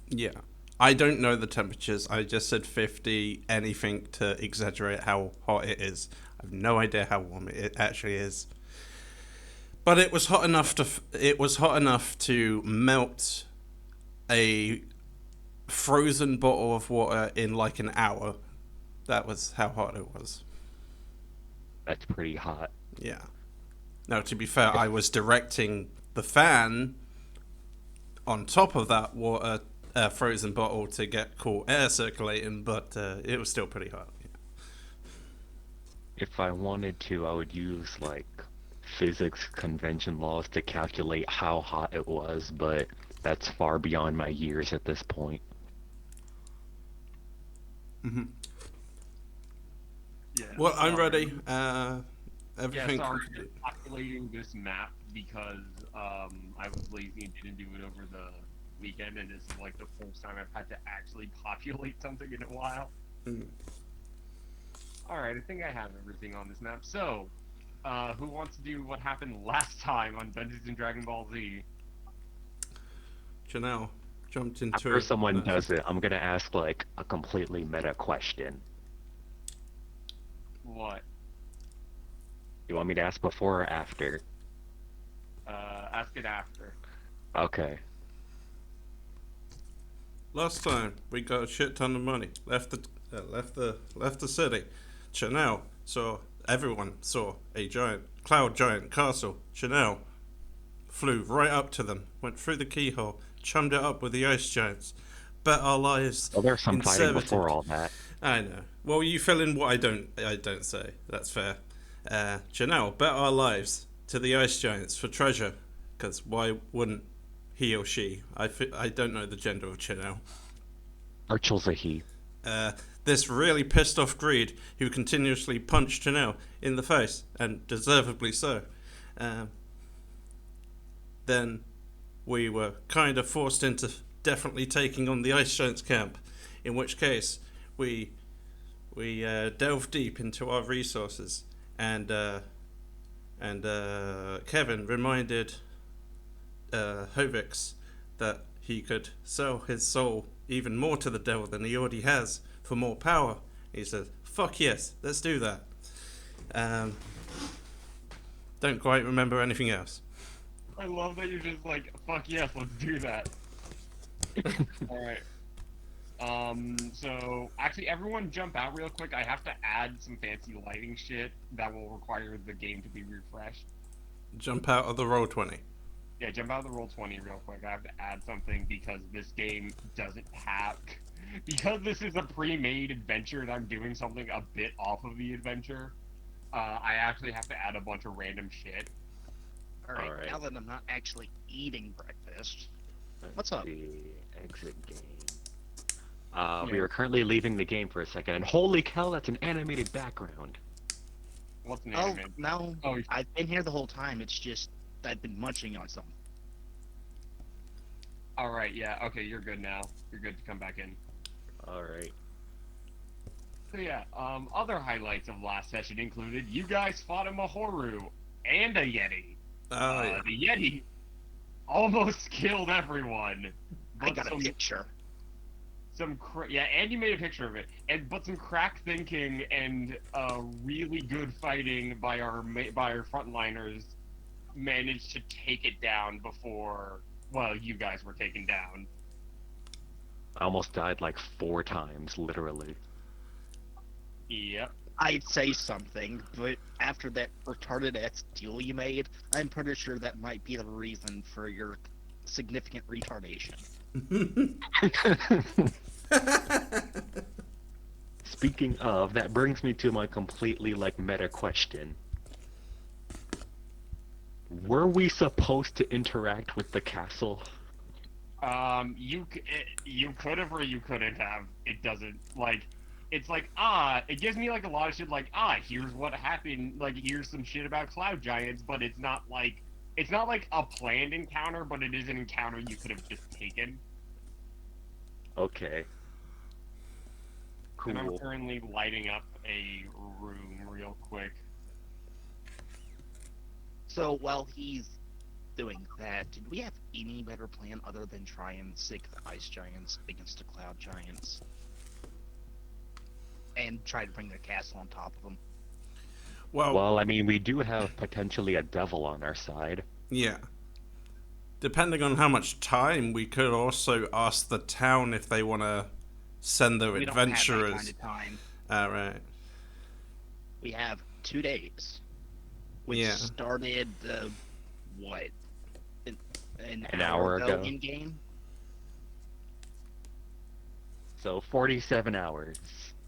Yeah. I don't know the temperatures. I just said 50, anything to exaggerate how hot it is. I have no idea how warm it actually is. But it was hot enough to melt a frozen bottle of water in like an hour. That was how hot it was. That's pretty hot. Yeah. Now, to be fair, If I was directing the fan on top of that water frozen bottle to get cool air circulating, but it was still pretty hot. if I wanted to, I would use like physics convention laws to calculate how hot it was, but that's far beyond my years at this point. Mm-hmm. Yeah, Well, I'm sorry. ready. Yeah, Everything. sorry for populating this map because I was lazy and didn't do it over the weekend, and this is like the first time I've had to actually populate something in a while. Mm. All right, I think I have everything on this map. So, who wants to do what happened last time on Dungeons and Dragon Ball Z? Janelle jumped into After it. someone does it, I'm gonna ask like a completely meta question. What? You want me to ask before or after? Ask it after. Okay. Last time we got a shit ton of money. Left the city. Chanel saw everyone saw a giant cloud giant castle. Chanel flew right up to them, went through the keyhole, chummed it up with the ice giants, bet our lives Well, there's some in fighting before servitude. all that. I know. Well, you fill in what I don't say. That's fair. Chanel bet our lives to the ice giants for treasure, because why wouldn't he or she? I don't know the gender of Chanel. Archel's a he. Uh, this really pissed off Greed, who continuously punched Chanel in the face, and deservedly so. Um, then we were kind of forced into definitely taking on the Ice Giants camp, in which case we we delved deep into our resources, and Kevin reminded Hovix that he could sell his soul even more to the devil than he already has for more power. He said, "Fuck yes, let's do that." Um, don't quite remember anything else. I love that you're just like, fuck yes, let's do that. All right. So actually, everyone jump out real quick. I have to add some fancy lighting shit that will require the game to be refreshed. Jump out of the roll 20. Yeah, jump out of the roll 20 real quick. I have to add something because this game doesn't have. Because this is a pre-made adventure and I'm doing something a bit off of the adventure, I actually have to add a bunch of random shit. All All right, right. now that I'm not actually eating breakfast, Let's what's up? see. Exit game. We Yeah, are currently leaving the game for a second, and holy cow, that's an animated background. what's an Oh, anime? no, Oh, I've been here the whole time. It's just I've been munching on something. all right. Yeah. Okay, you're good now. You're good to come back in. All right. So yeah, other highlights of last session included you guys fought a Mahoru and a Yeti. Oh, yeah. The Yeti almost killed everyone, I but got a picture. yeah, and you made a picture of it, and but some crack thinking and really good fighting by our frontliners managed to take it down before you guys were taken down. I almost died like 4 times, literally. Yep. I'd say something, but after that retarded ass deal you made, I'm pretty sure that might be the reason for your significant retardation. Speaking of, that brings me to my completely like meta question. Were we supposed to interact with the castle? You could have or you couldn't have. It doesn't like. It's like it gives me like a lot of shit. Like here's what happened. Like here's some shit about cloud giants, but it's not like a planned encounter, but it is an encounter you could have just taken. Okay, And I'm cool. currently lighting up a room real quick. So while he's doing that, did we have any better plan other than try and sick the ice giants against the cloud giants? And try to bring their castle on top of them. Well, I mean, we do have potentially a devil on our side. Yeah. Depending on how much time, we could also ask the town if they want to send their We don't have that adventurers. kind of time. Right. We have 2 days, which Yeah. started what an hour ago. in game. So 47 hours.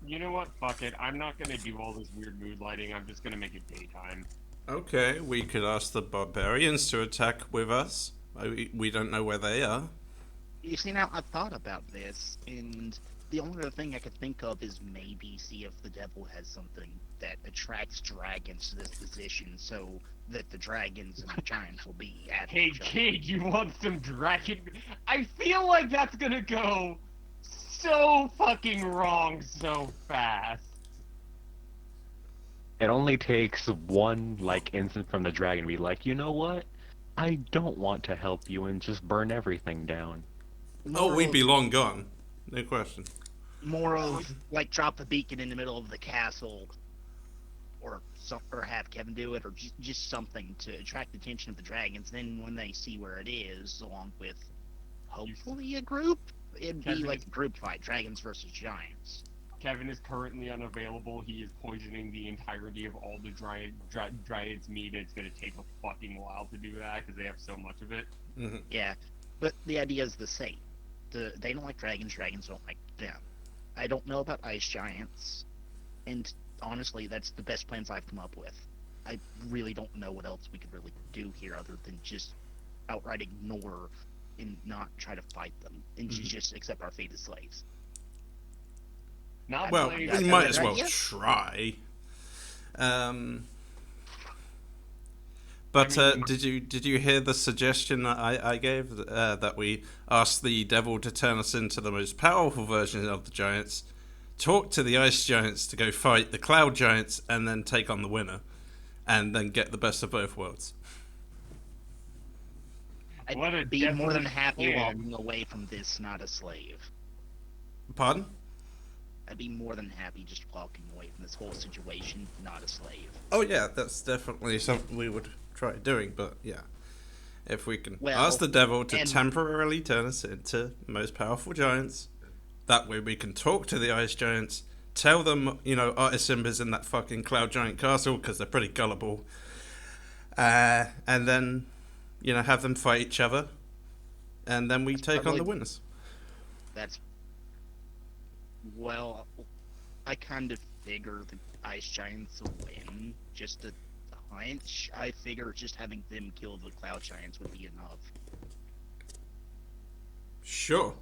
You know what? Fuck it. I'm not gonna do all this weird mood lighting. I'm just gonna make it daytime. Okay, we could ask the barbarians to attack with us. We don't know where they are. You see, now I've thought about this, and the only other thing I could think of is maybe see if the devil has something that attracts dragons to this position, so that the dragons and the giants will be at Hey each other. kid, you want some dragon? I feel like that's gonna go so fucking wrong so fast. It only takes one, like, instant from the dragon to be like, you know what? I don't want to help you and just burn everything down. Oh, we'd be long gone. No question. More of like drop the beacon in the middle of the castle, or have Kevin do it, or just something to attract the attention of the dragons. Then when they see where it is, along with hopefully a group, it'd be like a group fight, dragons versus giants. Kevin is currently unavailable. He is poisoning the entirety of all the giant's meat. It's gonna take a fucking while to do that because they have so much of it. Mm-hmm. Yeah, but the idea is the same. They don't like dragons. Dragons don't like them. I don't know about ice giants, and honestly, that's the best plans I've come up with. I really don't know what else we could really do here other than just outright ignore and not try to fight them, and just accept our fate as slaves. Not Well, playing- we Is might that as an well idea? try. But I mean- did you hear the suggestion that I gave that we ask the devil to turn us into the most powerful version of the giants, talk to the ice giants to go fight the cloud giants, and then take on the winner, and then get the best of both worlds? What a I'd be more than definite happy plan. walking away from this, not a slave. Pardon? I'd be more than happy just walking away from this whole situation, not a slave. Oh yeah, that's definitely something we would try doing. But yeah, if we can Well, ask the devil to and- temporarily turn us into most powerful giants, that way we can talk to the ice giants, tell them, Artis Simba's in that fucking cloud giant castle because they're pretty gullible, and then, have them fight each other, and then we take on probably- the winners. That's... Well, I kind of figure the ice giants will win. Just a hunch. I figure just having them kill the cloud giants would be enough. Sure.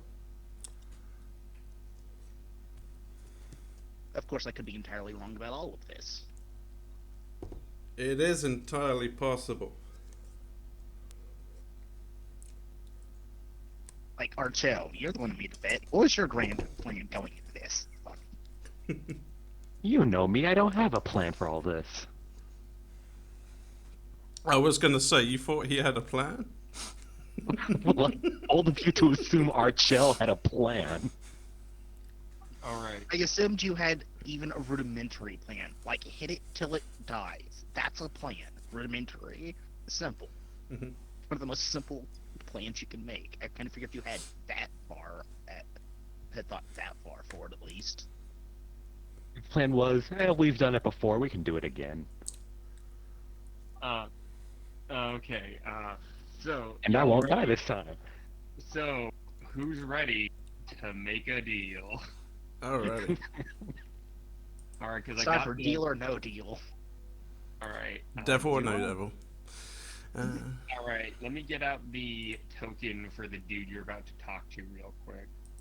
Of course, I could be entirely wrong about all of this. It is entirely possible. Like, Archel, you're the one who made the bet. What was your grand plan going into this? You know me, I don't have a plan for all this. I was gonna say, you thought he had a plan? Well, old of you to assume Archel had a plan. Alright. I assumed you had even a rudimentary plan. Like, hit it till it dies. That's a plan. Rudimentary. Simple. Mhm. One of the most simple plans you can make. I kind of figured if you had that far, had thought that far forward at least. The plan was, we've done it before, we can do it again. Okay, so... And I y'all won't die ready? this time. So, who's ready to make a deal? Alrighty. Alright, because I It's got time for deal or no deal. Alright. Devil or no devil? Alright, let me get out the token for the dude you're about to talk to real quick.